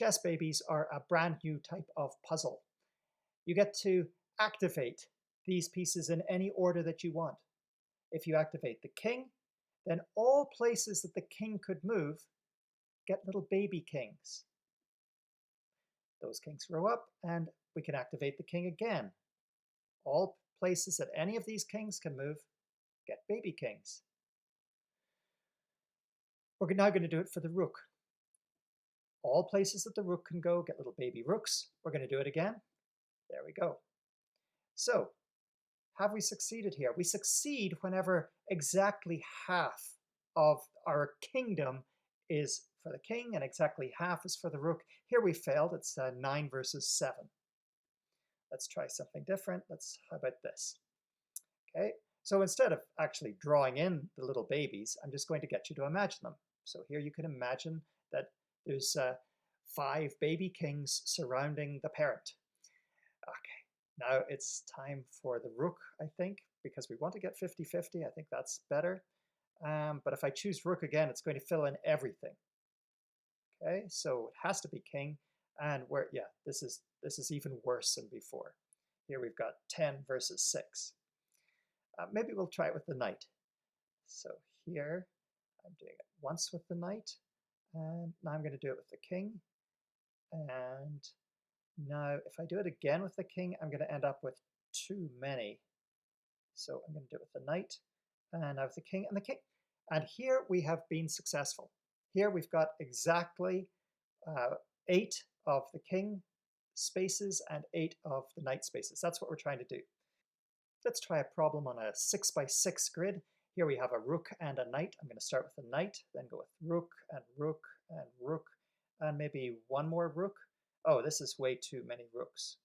Chess Babies are a brand new type of puzzle. You get to activate these pieces in any order that you want. If you activate the king, then all places that the king could move get little baby kings. Those kings grow up and we can activate the king again. All places that any of these kings can move get baby kings. We're now going to do it for the rook. All places that the rook can go get little baby rooks. We're going to do it again. There we go. So, have we succeeded here? We succeed whenever exactly half of our kingdom is for the king and exactly half is for the rook. Here we failed. It's 9 versus 7. Let's try something different. How about this? Okay, so instead of actually drawing in the little babies, I'm just going to get you to imagine them. So here you can imagine that there's 5 baby kings surrounding the parent. Okay, now it's time for the rook, I think, because we want to get 50-50. I think that's better. But if I choose rook again, it's going to fill in everything. Okay, so it has to be king. And this is even worse than before. Here we've got 10 versus 6. Maybe we'll try it with the knight. So here I'm doing it once with the knight, and now I'm going to do it with the king. And now if I do it again with the king, I'm going to end up with too many. So I'm going to do it with the knight, and now with the king and the king. And here we have been successful. Here we've got exactly 8 of the king spaces and 8 of the knight spaces. That's what we're trying to do. Let's try a problem on a 6x6 grid. Here we have a rook and a knight. I'm going to start with a knight, then go with rook and rook and rook, and maybe one more rook. Oh, this is way too many rooks.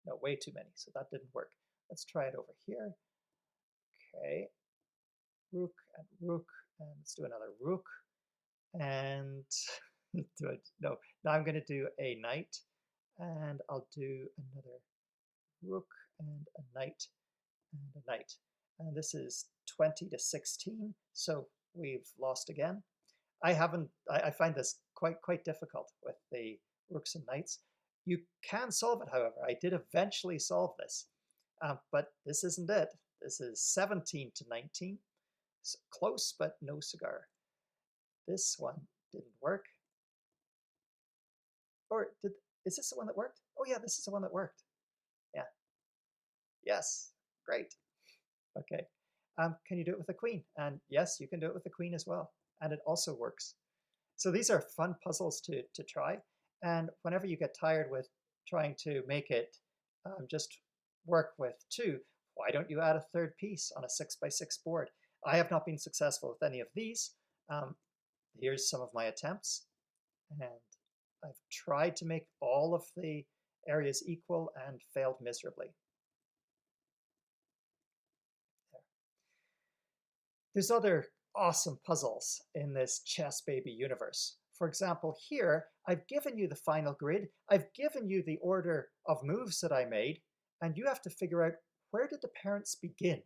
No, way too many, so that didn't work. Let's try it over here. Okay, rook and rook, and let's do another rook. And no, now I'm going to do a knight, and I'll do another rook and a knight and a knight. And this is 20-16, so we've lost again. I find this quite difficult with the rooks and knights. You can solve it, however. I did eventually solve this, but this isn't it. This is 17-19. So close, but no cigar. This one didn't work. Or is this the one that worked? Oh yeah, this is the one that worked. Yeah. Yes, great. Okay. Can you do it with the queen? And yes, you can do it with the queen as well. And it also works. So these are fun puzzles to try. And whenever you get tired with trying to make it just work with 2, why don't you add a third piece on a 6x6 board? I have not been successful with any of these. Here's some of my attempts. And I've tried to make all of the areas equal and failed miserably. There's other awesome puzzles in this Chess Baby universe. For example, here, I've given you the final grid, I've given you the order of moves that I made, and you have to figure out, where did the parents begin?